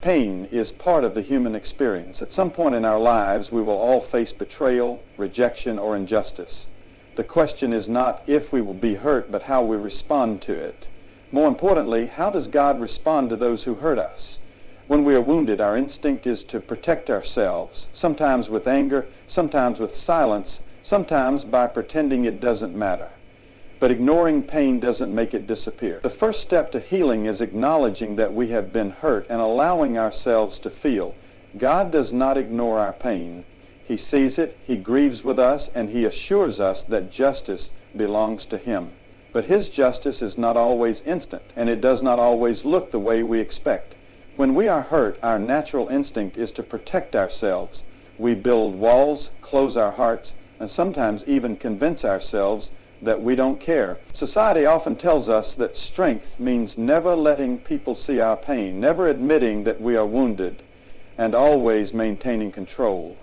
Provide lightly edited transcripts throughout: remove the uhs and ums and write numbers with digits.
Pain is part of the human experience. At some point in our lives, we will all face betrayal, rejection, or injustice. The question is not if we will be hurt, but how we respond to it. More importantly, how does God respond to those who hurt us? When we are wounded, our instinct is to protect ourselves, sometimes with anger, sometimes with silence, sometimes by pretending it doesn't matter. But ignoring pain doesn't make it disappear. The first step to healing is acknowledging that we have been hurt and allowing ourselves to feel. God does not ignore our pain. He sees it, He grieves with us, and He assures us that justice belongs to Him. But His justice is not always instant, and it does not always look the way we expect. When we are hurt, our natural instinct is to protect ourselves. We build walls, close our hearts, and sometimes even convince ourselves that we don't care. Society often tells us that strength means never letting people see our pain, never admitting that we are wounded, and always maintaining control.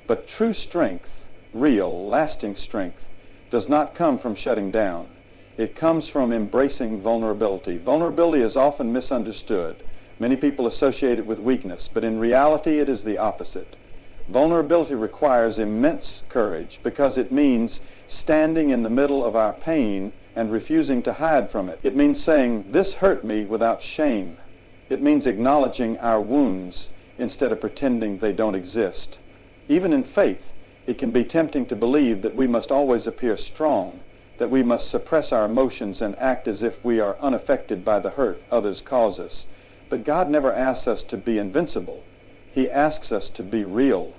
But true strength, real, lasting strength, does not come from shutting down. It comes from embracing vulnerability. Vulnerability is often misunderstood. Many people associate it with weakness, but in reality it is the opposite. Vulnerability requires immense courage because it means standing in the middle of our pain and refusing to hide from it. It means saying, "This hurt me," without shame. It means acknowledging our wounds instead of pretending they don't exist. Even in faith, it can be tempting to believe that we must always appear strong, that we must suppress our emotions and act as if we are unaffected by the hurt others cause us. But God never asks us to be invincible. He asks us to be real.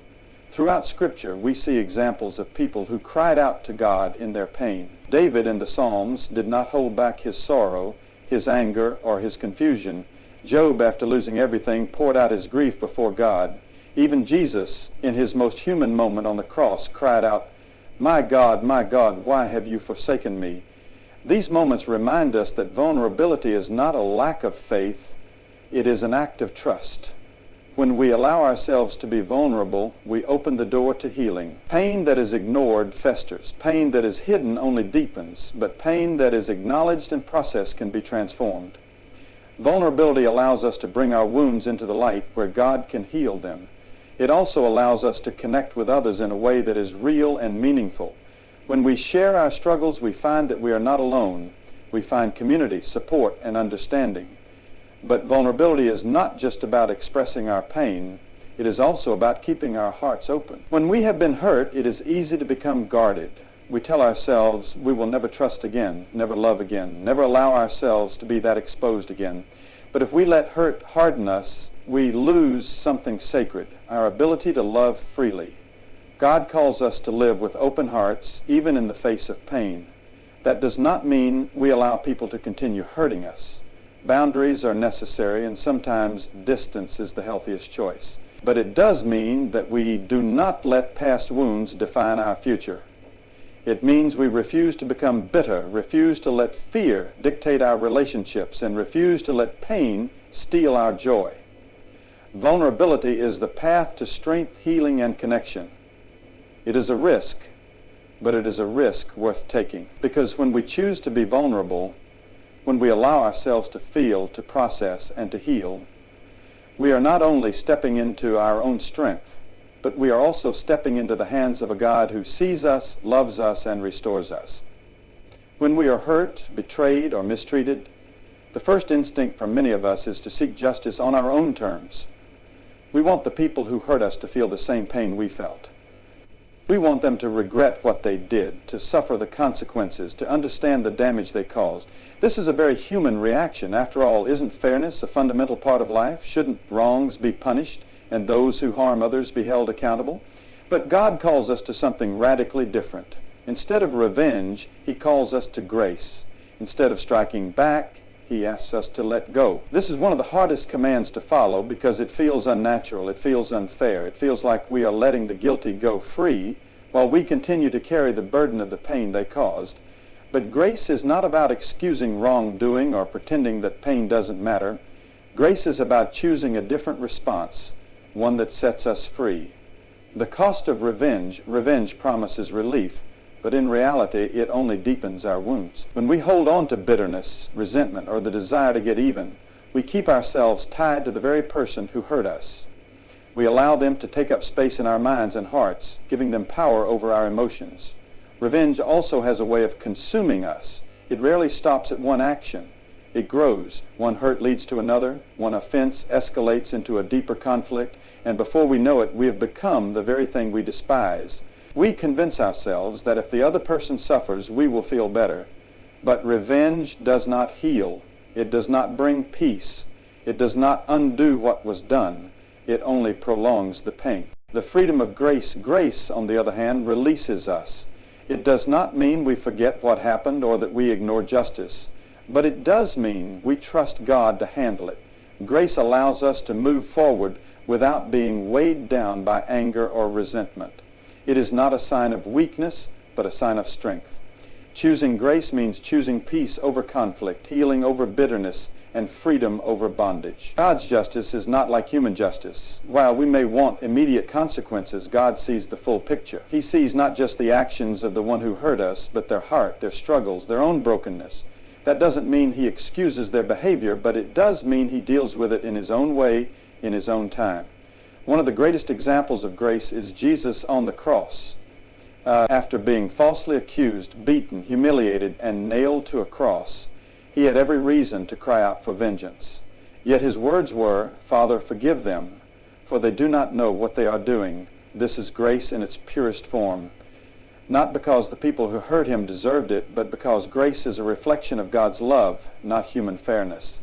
Throughout Scripture, we see examples of people who cried out to God in their pain. David in the Psalms did not hold back his sorrow, his anger, or his confusion. Job, after losing everything, poured out his grief before God. Even Jesus, in his most human moment on the cross, cried out, my God, why have you forsaken me?" These moments remind us that vulnerability is not a lack of faith, it is an act of trust. When we allow ourselves to be vulnerable, we open the door to healing. Pain that is ignored festers. Pain that is hidden only deepens, but pain that is acknowledged and processed can be transformed. Vulnerability allows us to bring our wounds into the light where God can heal them. It also allows us to connect with others in a way that is real and meaningful. When we share our struggles, we find that we are not alone. We find community, support, and understanding. But vulnerability is not just about expressing our pain. It is also about keeping our hearts open. When we have been hurt, it is easy to become guarded. We tell ourselves we will never trust again, never love again, never allow ourselves to be that exposed again. But if we let hurt harden us, we lose something sacred, our ability to love freely. God calls us to live with open hearts, even in the face of pain. That does not mean we allow people to continue hurting us. Boundaries are necessary, and sometimes distance is the healthiest choice. But it does mean that we do not let past wounds define our future. It means we refuse to become bitter, refuse to let fear dictate our relationships, and refuse to let pain steal our joy. Vulnerability is the path to strength, healing, and connection. It is a risk, but it is a risk worth taking. Because when we choose to be vulnerable, when we allow ourselves to feel, to process, and to heal, we are not only stepping into our own strength, but we are also stepping into the hands of a God who sees us, loves us, and restores us. When we are hurt, betrayed, or mistreated, the first instinct for many of us is to seek justice on our own terms. We want the people who hurt us to feel the same pain we felt. We want them to regret what they did, to suffer the consequences, to understand the damage they caused. This is a very human reaction. After all, isn't fairness a fundamental part of life? Shouldn't wrongs be punished and those who harm others be held accountable? But God calls us to something radically different. Instead of revenge, He calls us to grace. Instead of striking back, He asks us to let go. This is one of the hardest commands to follow because it feels unnatural, it feels unfair, it feels like we are letting the guilty go free while we continue to carry the burden of the pain they caused. But grace is not about excusing wrongdoing or pretending that pain doesn't matter. Grace is about choosing a different response, one that sets us free. The cost of revenge promises relief, but in reality, it only deepens our wounds. When we hold on to bitterness, resentment, or the desire to get even, We keep ourselves tied to the very person who hurt us. We allow them to take up space in our minds and hearts, giving them power over our emotions. Revenge also has a way of consuming us. It rarely stops at one action. It grows. One hurt leads to another. One offense escalates into a deeper conflict, and before we know it, we have become the very thing we despise. We convince ourselves that if the other person suffers, we will feel better. But revenge does not heal. It does not bring peace. It does not undo what was done. It only prolongs the pain. The freedom of grace, on the other hand, releases us. It does not mean we forget what happened or that we ignore justice, but it does mean we trust God to handle it. Grace allows us to move forward without being weighed down by anger or resentment. It is not a sign of weakness, but a sign of strength. Choosing grace means choosing peace over conflict, healing over bitterness, and freedom over bondage. God's justice is not like human justice. While we may want immediate consequences, God sees the full picture. He sees not just the actions of the one who hurt us, but their heart, their struggles, their own brokenness. That doesn't mean he excuses their behavior, but it does mean he deals with it in his own way, in his own time. One of the greatest examples of grace is Jesus on the cross. After being falsely accused, beaten, humiliated, and nailed to a cross, he had every reason to cry out for vengeance. Yet his words were, "Father, forgive them, for they do not know what they are doing." This is grace in its purest form. Not because the people who hurt him deserved it, but because grace is a reflection of God's love, not human fairness.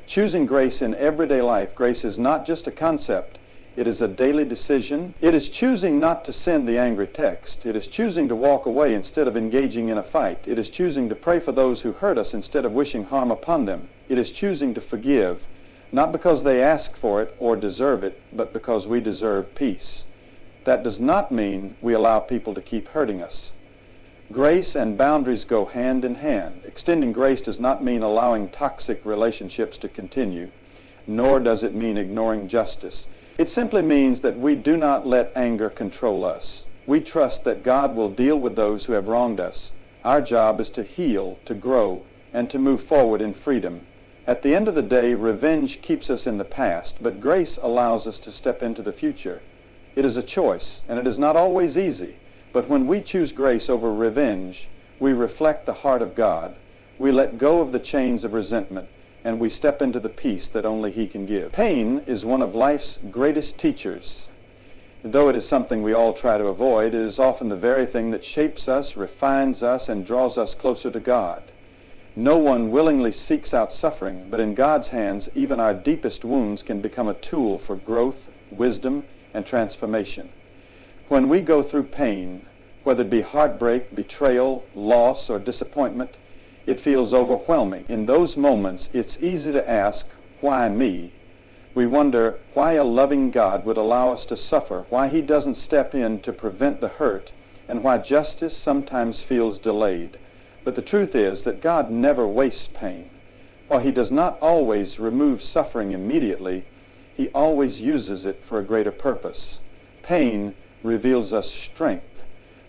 Choosing grace in everyday life, grace is not just a concept. It is a daily decision. It is choosing not to send the angry text. It is choosing to walk away instead of engaging in a fight. It is choosing to pray for those who hurt us instead of wishing harm upon them. It is choosing to forgive, not because they ask for it or deserve it, but because we deserve peace. That does not mean we allow people to keep hurting us. Grace and boundaries go hand in hand. Extending grace does not mean allowing toxic relationships to continue, nor does it mean ignoring justice. It simply means that we do not let anger control us. We trust that God will deal with those who have wronged us. Our job is to heal, to grow, and to move forward in freedom. At the end of the day, revenge keeps us in the past, but grace allows us to step into the future. It is a choice, and it is not always easy. But when we choose grace over revenge, we reflect the heart of God. We let go of the chains of resentment, and we step into the peace that only he can give. Pain is one of life's greatest teachers. Though it is something we all try to avoid, it is often the very thing that shapes us, refines us, and draws us closer to God. No one willingly seeks out suffering, but in God's hands, even our deepest wounds can become a tool for growth, wisdom, and transformation. When we go through pain, whether it be heartbreak, betrayal, loss, or disappointment, it feels overwhelming. In those moments, it's easy to ask, why me? We wonder why a loving God would allow us to suffer, why he doesn't step in to prevent the hurt, and why justice sometimes feels delayed. But the truth is that God never wastes pain. While he does not always remove suffering immediately, he always uses it for a greater purpose. Pain reveals us strength.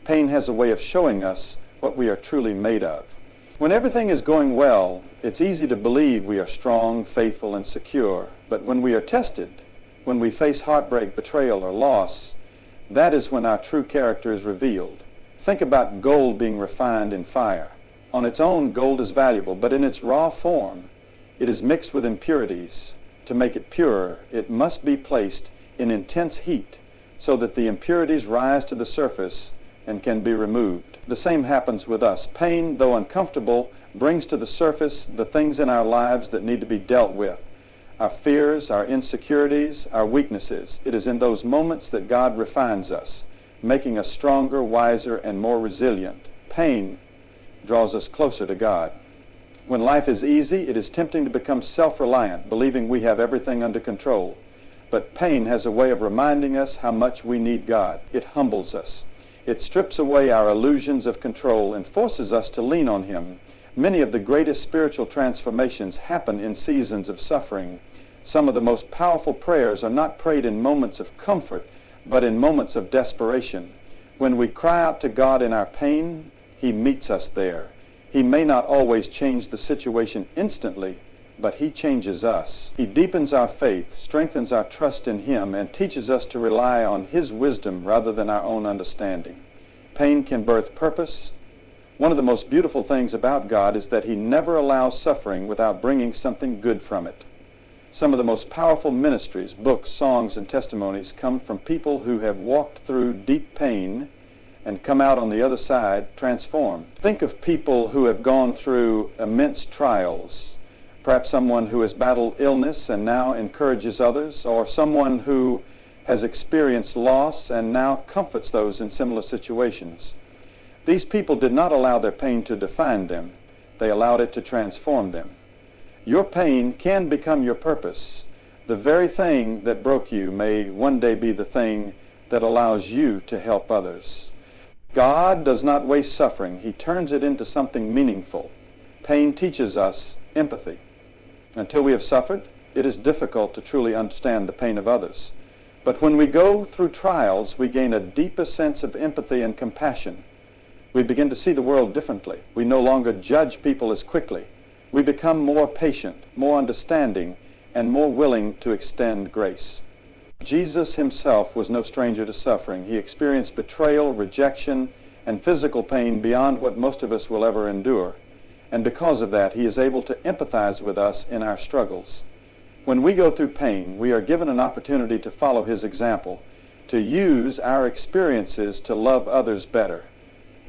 Pain has a way of showing us what we are truly made of. When everything is going well, it's easy to believe we are strong, faithful, and secure. But when we are tested, when we face heartbreak, betrayal, or loss, that is when our true character is revealed. Think about gold being refined in fire. On its own, gold is valuable, but in its raw form, it is mixed with impurities. To make it pure, it must be placed in intense heat so that the impurities rise to the surface and can be removed. The same happens with us. Pain, though uncomfortable, brings to the surface the things in our lives that need to be dealt with. Our fears, our insecurities, our weaknesses. It is in those moments that God refines us, making us stronger, wiser, and more resilient. Pain draws us closer to God. When life is easy, it is tempting to become self-reliant, believing we have everything under control. But pain has a way of reminding us how much we need God. It humbles us. It strips away our illusions of control and forces us to lean on him. Many of the greatest spiritual transformations happen in seasons of suffering. Some of the most powerful prayers are not prayed in moments of comfort, but in moments of desperation. When we cry out to God in our pain, he meets us there. He may not always change the situation instantly, but He changes us. He deepens our faith, strengthens our trust in Him, and teaches us to rely on His wisdom rather than our own understanding. Pain can birth purpose. One of the most beautiful things about God is that He never allows suffering without bringing something good from it. Some of the most powerful ministries, books, songs, and testimonies come from people who have walked through deep pain and come out on the other side transformed. Think of people who have gone through immense trials. Perhaps someone who has battled illness and now encourages others, or someone who has experienced loss and now comforts those in similar situations. These people did not allow their pain to define them. They allowed it to transform them. Your pain can become your purpose. The very thing that broke you may one day be the thing that allows you to help others. God does not waste suffering. He turns it into something meaningful. Pain teaches us empathy. Until we have suffered, it is difficult to truly understand the pain of others. But when we go through trials, we gain a deeper sense of empathy and compassion. We begin to see the world differently. We no longer judge people as quickly. We become more patient, more understanding, and more willing to extend grace. Jesus Himself was no stranger to suffering. He experienced betrayal, rejection, and physical pain beyond what most of us will ever endure. And because of that, He is able to empathize with us in our struggles. When we go through pain, we are given an opportunity to follow His example, to use our experiences to love others better.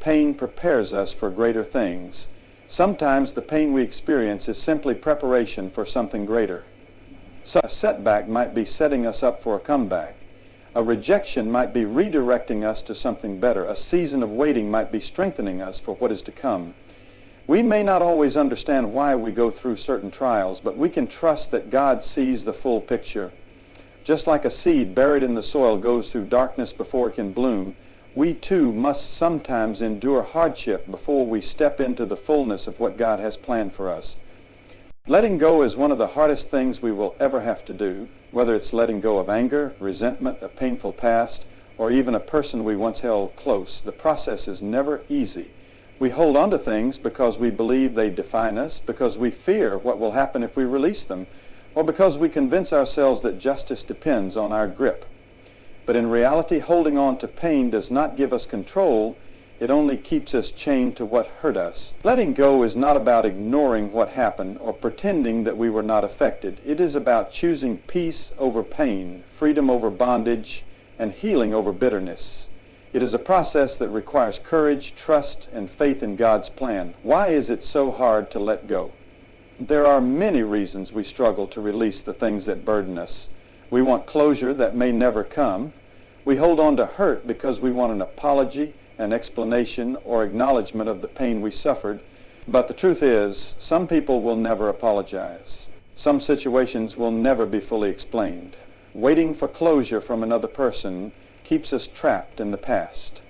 Pain prepares us for greater things. Sometimes the pain we experience is simply preparation for something greater. So a setback might be setting us up for a comeback. A rejection might be redirecting us to something better. A season of waiting might be strengthening us for what is to come. We may not always understand why we go through certain trials, but we can trust that God sees the full picture. Just like a seed buried in the soil goes through darkness before it can bloom, we too must sometimes endure hardship before we step into the fullness of what God has planned for us. Letting go is one of the hardest things we will ever have to do, whether it's letting go of anger, resentment, a painful past, or even a person we once held close. The process is never easy. We hold on to things because we believe they define us, because we fear what will happen if we release them, or because we convince ourselves that justice depends on our grip. But in reality, holding on to pain does not give us control. It only keeps us chained to what hurt us. Letting go is not about ignoring what happened or pretending that we were not affected. It is about choosing peace over pain, freedom over bondage, and healing over bitterness. It is a process that requires courage, trust, and faith in God's plan. Why is it so hard to let go? There are many reasons we struggle to release the things that burden us. We want closure that may never come. We hold on to hurt because we want an apology, an explanation, or acknowledgement of the pain we suffered. But the truth is, some people will never apologize. Some situations will never be fully explained. Waiting for closure from another person keeps us trapped in the past.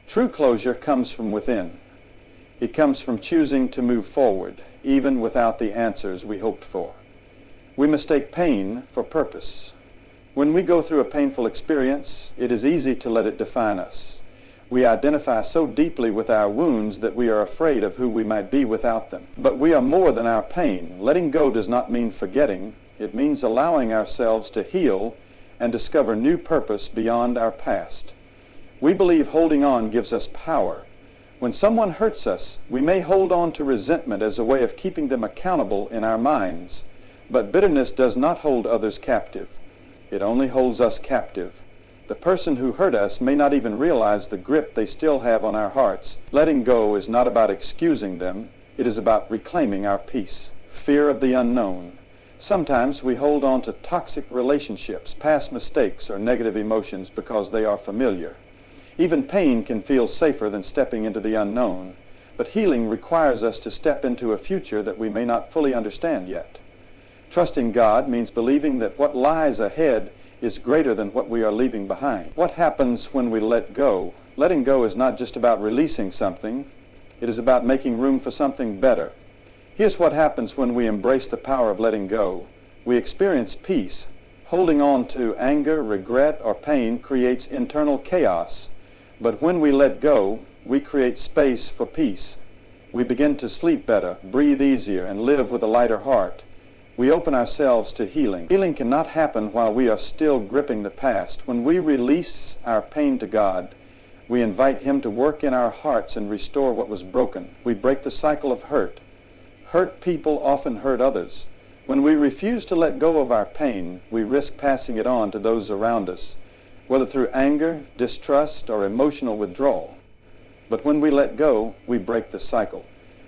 True closure comes from within. It comes from choosing to move forward, even without the answers we hoped for. We mistake pain for purpose. When we go through a painful experience, it is easy to let it define us. We identify so deeply with our wounds that we are afraid of who we might be without them. But we are more than our pain. Letting go does not mean forgetting. It means allowing ourselves to heal and discover new purpose beyond our past. We believe holding on gives us power. When someone hurts us, we may hold on to resentment as a way of keeping them accountable in our minds. But bitterness does not hold others captive. It only holds us captive. The person who hurt us may not even realize the grip they still have on our hearts. Letting go is not about excusing them. It is about reclaiming our peace. Fear of the unknown. Sometimes we hold on to toxic relationships, past mistakes, or negative emotions because they are familiar. Even pain can feel safer than stepping into the unknown. But healing requires us to step into a future that we may not fully understand yet. Trusting God means believing that what lies ahead is greater than what we are leaving behind. What happens when we let go? Letting go is not just about releasing something. It is about making room for something better. Here's what happens when we embrace the power of letting go. We experience peace. Holding on to anger, regret, or pain creates internal chaos. But when we let go, we create space for peace. We begin to sleep better, breathe easier, and live with a lighter heart. we open ourselves to healing. Healing cannot happen while we are still gripping the past. When we release our pain to God, we invite Him to work in our hearts and restore what was broken. We break the cycle of hurt. Hurt people often hurt others. When we refuse to let go of our pain, we risk passing it on to those around us, whether through anger, distrust, or emotional withdrawal. But when we let go, we break the cycle.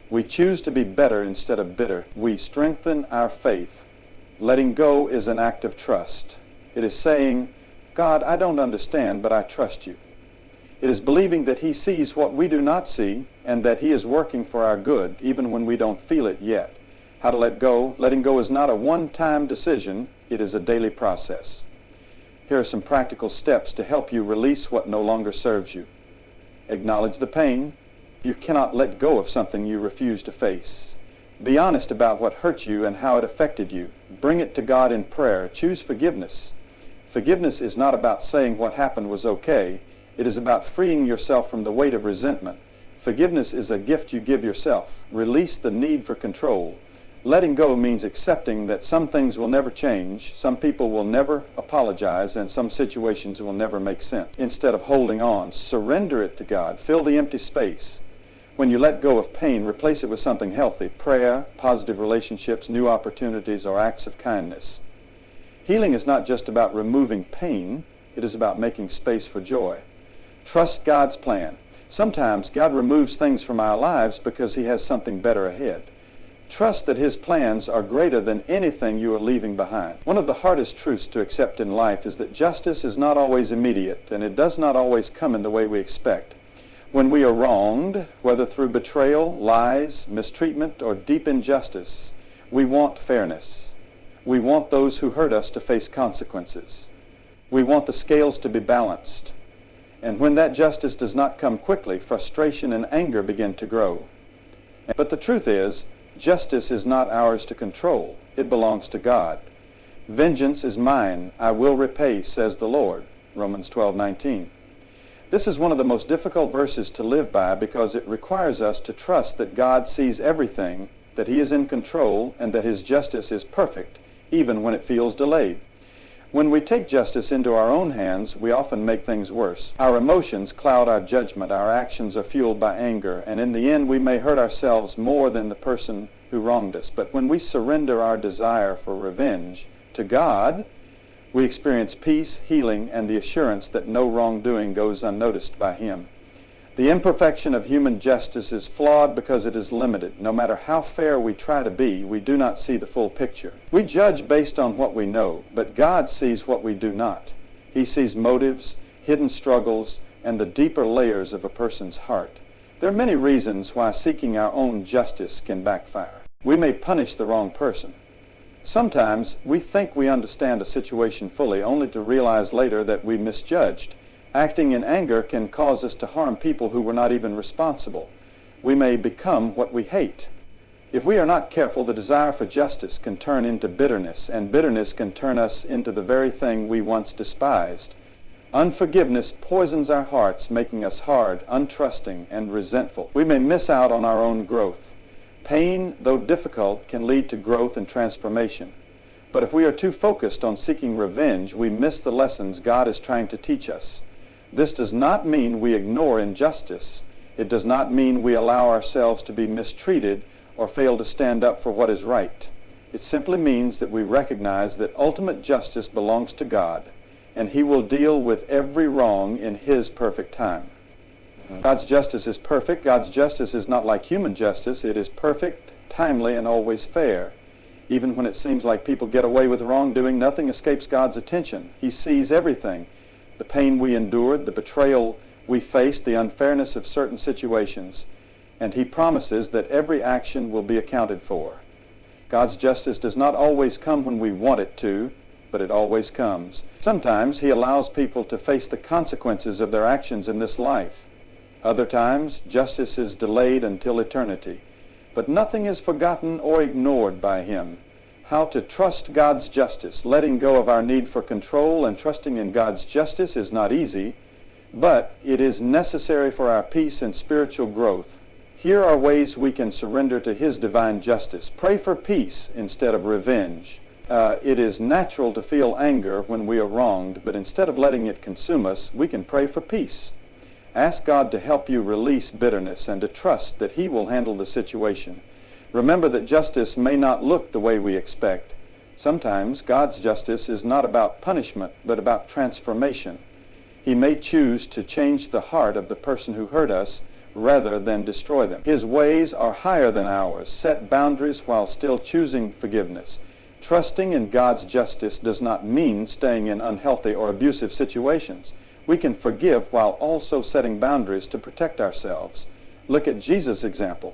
We choose to be better instead of bitter. We strengthen our faith. Letting go is an act of trust. It is saying, God, I don't understand, but I trust you. It is believing that He sees what we do not see and that He is working for our good, even when we don't feel it yet. How to let go? Letting go is not a one-time decision. It is a daily process. Here are some practical steps to help you release what no longer serves you. Acknowledge the pain. You cannot let go of something you refuse to face. Be honest about what hurt you and how it affected you. Bring it to God in prayer. Choose forgiveness. Forgiveness is not about saying what happened was okay. It is about freeing yourself from the weight of resentment. Forgiveness is a gift you give yourself. Release the need for control. Letting go means accepting that some things will never change, some people will never apologize, and some situations will never make sense. Instead of holding on, surrender it to God. Fill the empty space. When you let go of pain, replace it with something healthy: prayer, positive relationships, new opportunities, or acts of kindness. Healing is not just about removing pain, it is about making space for joy. Trust God's plan. Sometimes God removes things from our lives because He has something better ahead. Trust that His plans are greater than anything you are leaving behind. One of the hardest truths to accept in life is that justice is not always immediate, and it does not always come in the way we expect. When we are wronged, whether through betrayal, lies, mistreatment, or deep injustice, we want fairness. We want those who hurt us to face consequences. We want the scales to be balanced. And when that justice does not come quickly, frustration and anger begin to grow. But the truth is, justice is not ours to control. It belongs to God. Vengeance is mine. I will repay, says the Lord. Romans 12:19. This is one of the most difficult verses to live by because it requires us to trust that God sees everything, that He is in control, and that His justice is perfect, even when it feels delayed. When we take justice into our own hands, we often make things worse. Our emotions cloud our judgment, our actions are fueled by anger, and in the end we may hurt ourselves more than the person who wronged us. But when we surrender our desire for revenge to God, we experience peace, healing, and the assurance that no wrongdoing goes unnoticed by Him. The imperfection of human justice is flawed because it is limited. No matter how fair we try to be, we do not see the full picture. We judge based on what we know, but God sees what we do not. He sees motives, hidden struggles, and the deeper layers of a person's heart. There are many reasons why seeking our own justice can backfire. We may punish the wrong person. Sometimes we think we understand a situation fully, only to realize later that we misjudged. Acting in anger can cause us to harm people who were not even responsible. We may become what we hate. If we are not careful, the desire for justice can turn into bitterness, and bitterness can turn us into the very thing we once despised. Unforgiveness poisons our hearts, making us hard, untrusting, and resentful. We may miss out on our own growth. Pain, though difficult, can lead to growth and transformation. But if we are too focused on seeking revenge, we miss the lessons God is trying to teach us. This does not mean we ignore injustice. It does not mean we allow ourselves to be mistreated or fail to stand up for what is right. It simply means that we recognize that ultimate justice belongs to God, and He will deal with every wrong in His perfect time. God's justice is perfect. God's justice is not like human justice. It is perfect, timely, and always fair. Even when it seems like people get away with wrongdoing, nothing escapes God's attention. He sees everything. The pain we endured, the betrayal we faced, the unfairness of certain situations, and He promises that every action will be accounted for. God's justice does not always come when we want it to, but it always comes. Sometimes He allows people to face the consequences of their actions in this life. Other times, justice is delayed until eternity. But nothing is forgotten or ignored by Him. How to trust God's justice, letting go of our need for control and trusting in God's justice is not easy, but it is necessary for our peace and spiritual growth. Here are ways we can surrender to His divine justice. Pray for peace instead of revenge. It is natural to feel anger when we are wronged, but instead of letting it consume us, we can pray for peace. Ask God to help you release bitterness and to trust that He will handle the situation. Remember that justice may not look the way we expect. Sometimes God's justice is not about punishment, but about transformation. He may choose to change the heart of the person who hurt us rather than destroy them. His ways are higher than ours. Set boundaries while still choosing forgiveness. Trusting in God's justice does not mean staying in unhealthy or abusive situations. We can forgive while also setting boundaries to protect ourselves. Look at Jesus' example.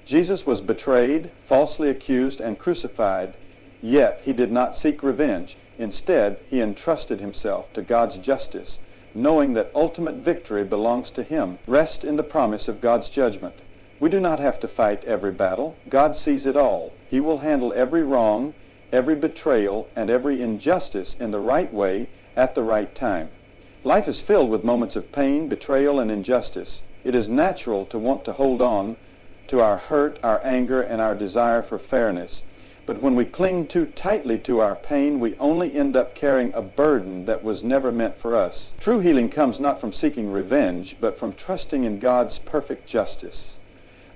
Jesus was betrayed, falsely accused, and crucified, yet He did not seek revenge. Instead, He entrusted Himself to God's justice, knowing that ultimate victory belongs to Him. Rest in the promise of God's judgment. We do not have to fight every battle. God sees it all. He will handle every wrong, every betrayal, and every injustice in the right way at the right time. Life is filled with moments of pain, betrayal, and injustice. It is natural to want to hold on to our hurt, our anger, and our desire for fairness. But when we cling too tightly to our pain, we only end up carrying a burden that was never meant for us. True healing comes not from seeking revenge, but from trusting in God's perfect justice.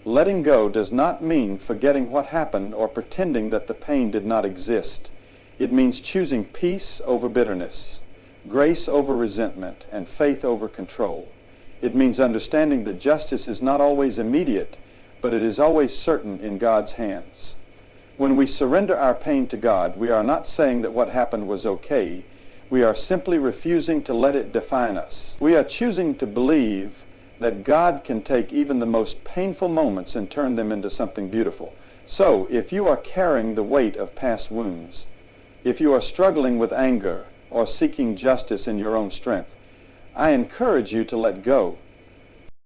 Letting go does not mean forgetting what happened or pretending that the pain did not exist. It means choosing peace over bitterness, grace over resentment, and faith over control. It means understanding that justice is not always immediate, but it is always certain in God's hands. When we surrender our pain to God, we are not saying that what happened was okay. We are simply refusing to let it define us. We are choosing to believe that God can take even the most painful moments and turn them into something beautiful. So, if you are carrying the weight of past wounds, if you are struggling with anger or seeking justice in your own strength, I encourage you to let go.